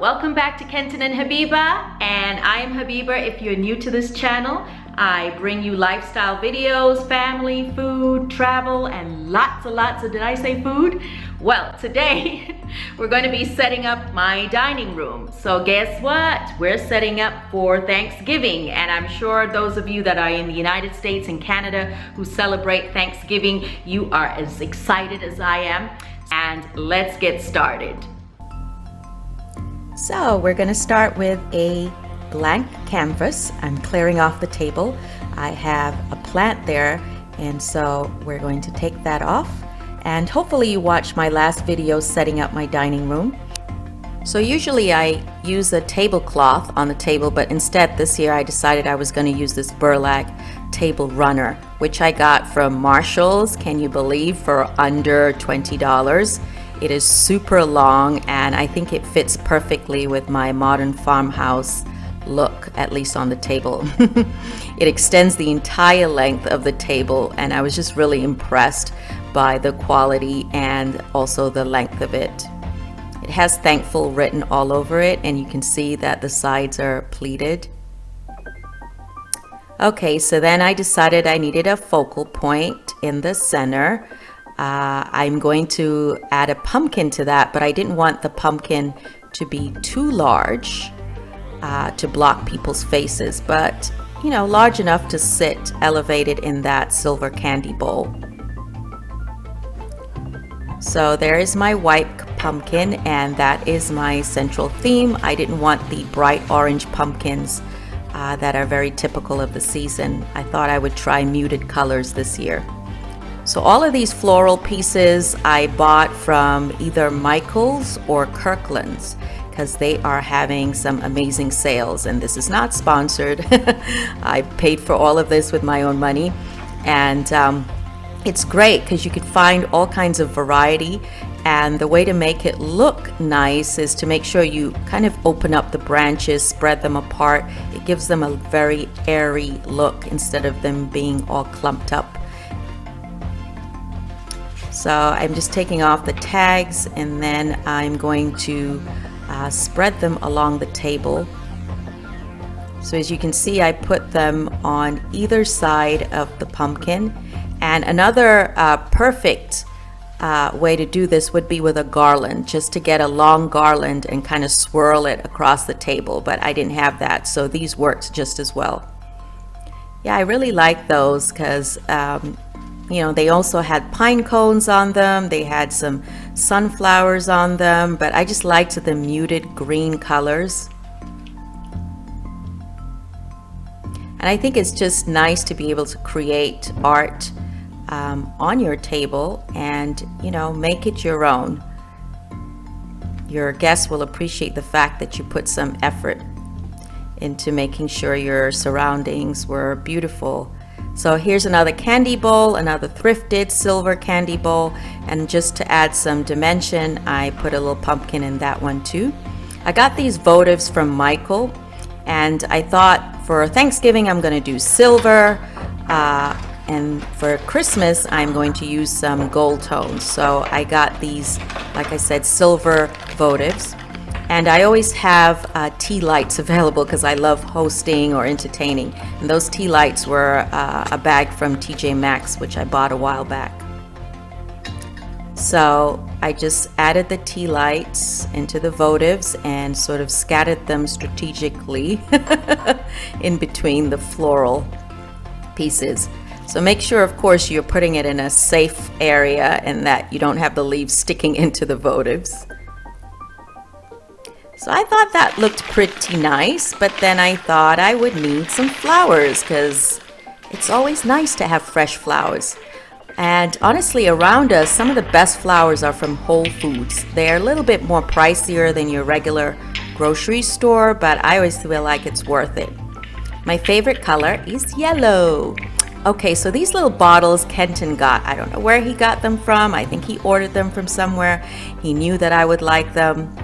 Welcome back to Kenton and Habiba, and I am Habiba. If you're new to this channel, I bring you lifestyle videos, family, food, travel, and lots of, did I say food? Well, today we're going to be setting up my dining room. So guess what? We're setting up for Thanksgiving, and I'm sure those of you that are in the United States and Canada who celebrate Thanksgiving, you are as excited as I am. And let's get started. So we're going to start with a blank canvas. I'm clearing off the table. I have a plant there, and so we're going to take that off. And hopefully you watched my last video setting up my dining room. So usually I use a tablecloth on the table, but instead this year I decided I was going to use this burlap table runner, which I got from Marshall's, can you believe, for under $20. It is super long, and I think it fits perfectly with my modern farmhouse look, at least on the table. It extends the entire length of the table, and I was just really impressed by the quality and also the length of it. It has thankful written all over it, and you can see that the sides are pleated. Okay, so then I decided I needed a focal point in the center. I'm going to add a pumpkin to that, but I didn't want the pumpkin to be too large to block people's faces, but you know, large enough to sit elevated in that silver candy bowl. So there is my white pumpkin, and that is my central theme. I didn't want the bright orange pumpkins that are very typical of the season. I thought I would try muted colors this year. So all of these floral pieces I bought from either Michael's or Kirkland's because they are having some amazing sales, and this is not sponsored. I paid for all of this with my own money, and it's great because you can find all kinds of variety, and the way to make it look nice is to make sure you kind of open up the branches, spread them apart. It gives them a very airy look instead of them being all clumped up. So I'm just taking off the tags, and then I'm going to spread them along the table. So as you can see, I put them on either side of the pumpkin. And another perfect way to do this would be with a garland, just to get a long garland and kind of swirl it across the table, but I didn't have that, so these worked just as well. Yeah, I really like those because you know, they also had pine cones on them, they had some sunflowers on them, but I just liked the muted green colors. And I think it's just nice to be able to create art on your table and, you know, make it your own. Your guests will appreciate the fact that you put some effort into making sure your surroundings were beautiful. So here's another candy bowl, another thrifted silver candy bowl, and just to add some dimension, I put a little pumpkin in that one too. I got these votives from Michael, and I thought for Thanksgiving I'm going to do silver, and for Christmas I'm going to use some gold tones. So I got these, like I said, silver votives. And I always have tea lights available because I love hosting or entertaining. And those tea lights were a bag from TJ Maxx, which I bought a while back. So I just added the tea lights into the votives and sort of scattered them strategically in between the floral pieces. So make sure, of course, you're putting it in a safe area and that you don't have the leaves sticking into the votives. So I thought that looked pretty nice, but then I thought I would need some flowers because it's always nice to have fresh flowers. And honestly, around us, some of the best flowers are from Whole Foods. They're a little bit more pricier than your regular grocery store, but I always feel like it's worth it. My favorite color is yellow. Okay, so these little bottles Kenton got, I don't know where he got them from. I think he ordered them from somewhere. He knew that I would like them.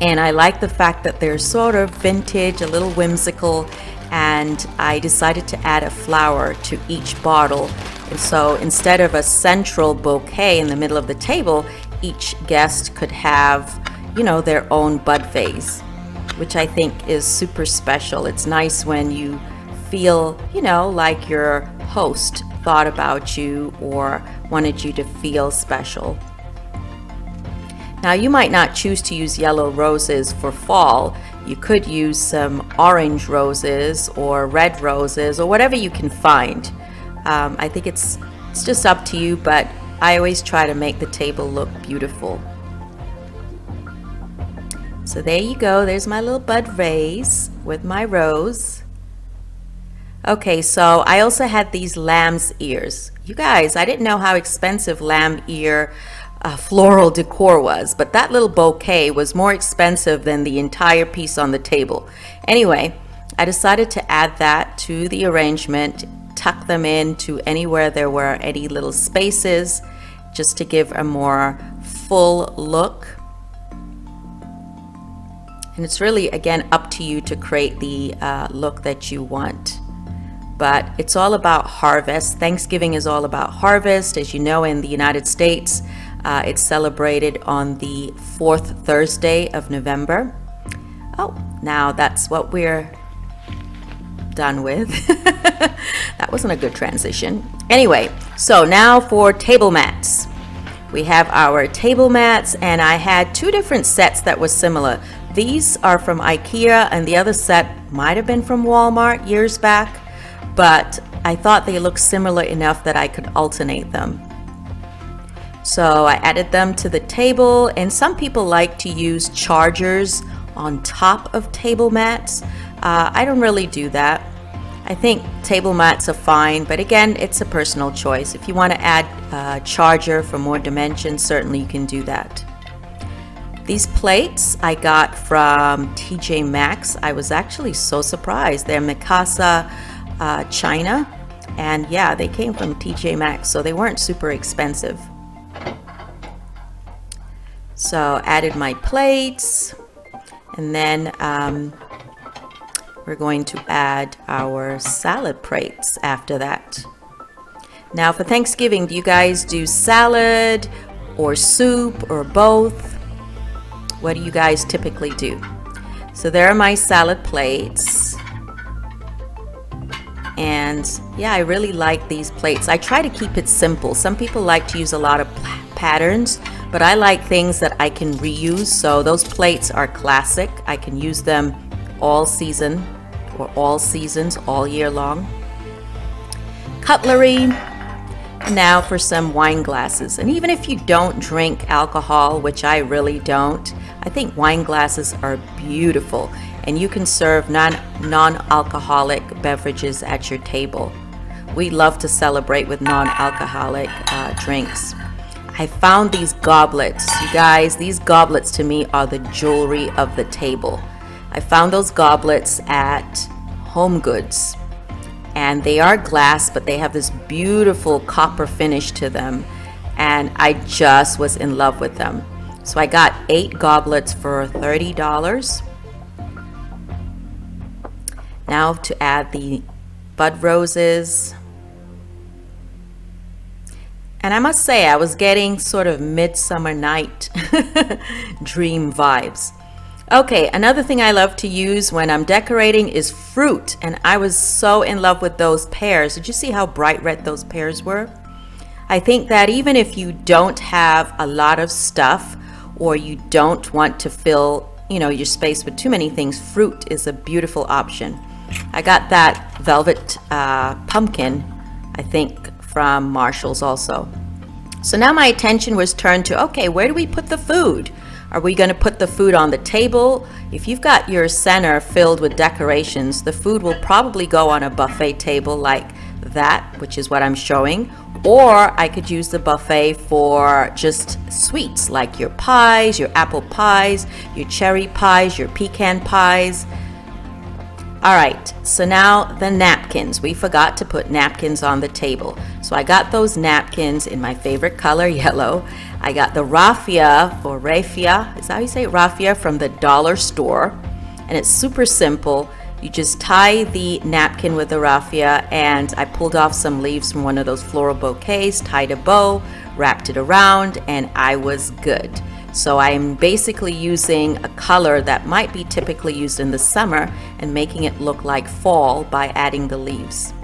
And I like the fact that they're sort of vintage, a little whimsical, and I decided to add a flower to each bottle. And so instead of a central bouquet in the middle of the table, each guest could have, you know, their own bud vase, which I think is super special. It's nice when you feel, you know, like your host thought about you or wanted you to feel special. Now, you might not choose to use yellow roses for fall. You could use some orange roses or red roses or whatever you can find. I think it's just up to you, but I always try to make the table look beautiful. So there you go. There's my little bud vase with my rose. Okay, so I also had these lamb's ears. You guys, I didn't know how expensive lamb ear floral decor was, but that little bouquet was more expensive than the entire piece on the table. Anyway, I decided to add that to the arrangement, tuck them into anywhere there were any little spaces, just to give a more full look. And it's really, again, up to you to create the look that you want. But it's all about harvest. Thanksgiving is all about harvest. As you know, in the United States, it's celebrated on the 4th Thursday of November. Oh, now that's what we're done with. That wasn't a good transition. Anyway, so now for table mats. We have our table mats, and I had two different sets that were similar. These are from IKEA, and the other set might have been from Walmart years back, but I thought they looked similar enough that I could alternate them. So I added them to the table, and some people like to use chargers on top of table mats. I don't really do that. I think table mats are fine, but again, it's a personal choice. If you want to add a charger for more dimensions, certainly you can do that. These plates I got from TJ Maxx. I was actually so surprised. They're Mikasa China, and yeah, they came from TJ Maxx, so they weren't super expensive. So added my plates, and then we're going to add our salad plates after that. Now for Thanksgiving, do you guys do salad or soup or both? What do you guys typically do? So there are my salad plates. And yeah, I really like these plates. I try to keep it simple. Some people like to use a lot of patterns, but I like things that I can reuse. So those plates are classic. I can use them all season or all seasons, all year long. Cutlery. Now for some wine glasses. And even if you don't drink alcohol, which I really don't, I think wine glasses are beautiful, and you can serve non-alcoholic beverages at your table. We love to celebrate with non-alcoholic drinks. I found these goblets. You guys, these goblets to me are the jewelry of the table. I found those goblets at Home Goods, and they are glass, but they have this beautiful copper finish to them, and I just was in love with them. So I got 8 goblets for $30. Now to add the bud roses. And I must say, I was getting sort of Midsummer Night dream vibes. Okay, another thing I love to use when I'm decorating is fruit. And I was so in love with those pears. Did you see how bright red those pears were? I think that even if you don't have a lot of stuff, or you don't want to fill, your space with too many things, fruit is a beautiful option. I got that velvet pumpkin, I think, from Marshall's also. So now my attention was turned to, okay, where do we put the food? Are we going to put the food on the table? If you've got your center filled with decorations, the food will probably go on a buffet table like that, which is what I'm showing. Or I could use the buffet for just sweets like your pies, your apple pies, your cherry pies, your pecan pies. All right, so now the napkins. We forgot to put napkins on the table. So I got those napkins in my favorite color, yellow. I got the raffia, or raffia, is that how you say it? Raffia, from the dollar store. And it's super simple. You just tie the napkin with the raffia, and I pulled off some leaves from one of those floral bouquets, tied a bow, wrapped it around, and I was good. So I'm basically using a color that might be typically used in the summer and making it look like fall by adding the leaves.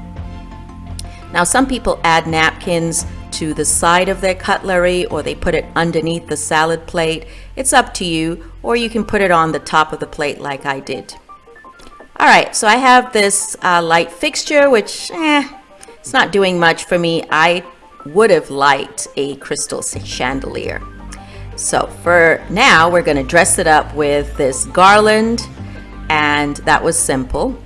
Now some people add napkins to the side of their cutlery, or they put it underneath the salad plate. It's up to you, or you can put it on the top of the plate like I did. All right, so I have this light fixture, which it's not doing much for me. I would have liked a crystal chandelier. So for now, we're going to dress it up with this garland, and that was simple.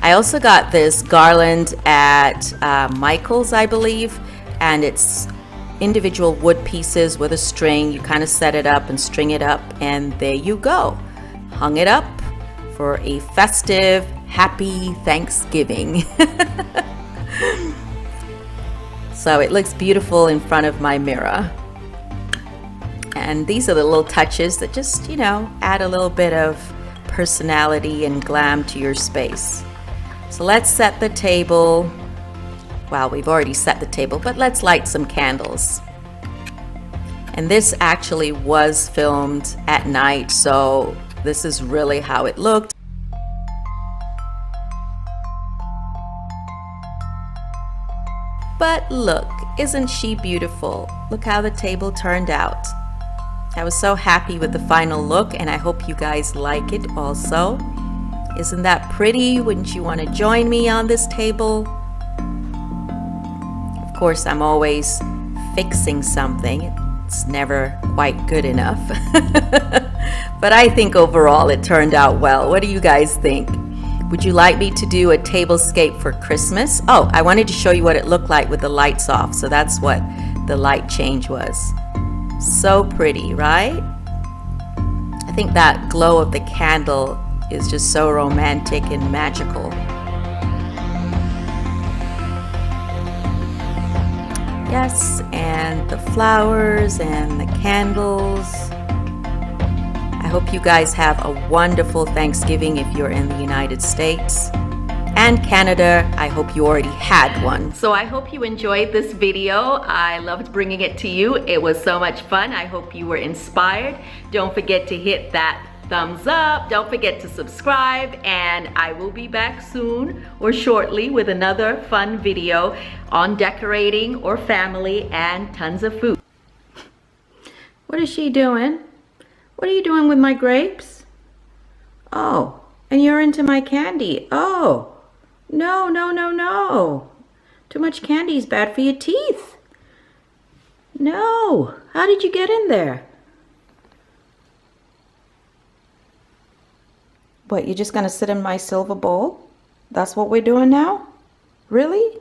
I also got this garland at Michael's, I believe, and it's individual wood pieces with a string. You kind of set it up and string it up, and there you go. Hung it up for a festive, happy Thanksgiving. So it looks beautiful in front of my mirror. And these are the little touches that just, add a little bit of personality and glam to your space. So let's set the table. Well, we've already set the table, but let's light some candles. And this actually was filmed at night, so this is really how it looked. But look, isn't she beautiful? Look how the table turned out. I was so happy with the final look, and I hope you guys like it also. Isn't that pretty? Wouldn't you want to join me on this table? Of course, I'm always fixing something. It's never quite good enough. But I think overall it turned out well. What do you guys think? Would you like me to do a tablescape for Christmas? Oh, I wanted to show you what it looked like with the lights off. So that's what the light change was. So pretty, right? I think that glow of the candle is just so romantic and magical. Yes, and the flowers and the candles. I hope you guys have a wonderful Thanksgiving if you're in the United States. And Canada, I hope you already had one. So I hope you enjoyed this video. I loved bringing it to you. It was so much fun. I hope you were inspired. Don't forget to hit that thumbs up. Don't forget to subscribe, and I will be back soon or shortly with another fun video on decorating or family and tons of food. What is she doing? What are you doing with my grapes? Oh, and you're into my candy. Oh, no, no, no, no. Too much candy is bad for your teeth. No, how did you get in there? What, you're just gonna sit in my silver bowl? That's what we're doing now? Really?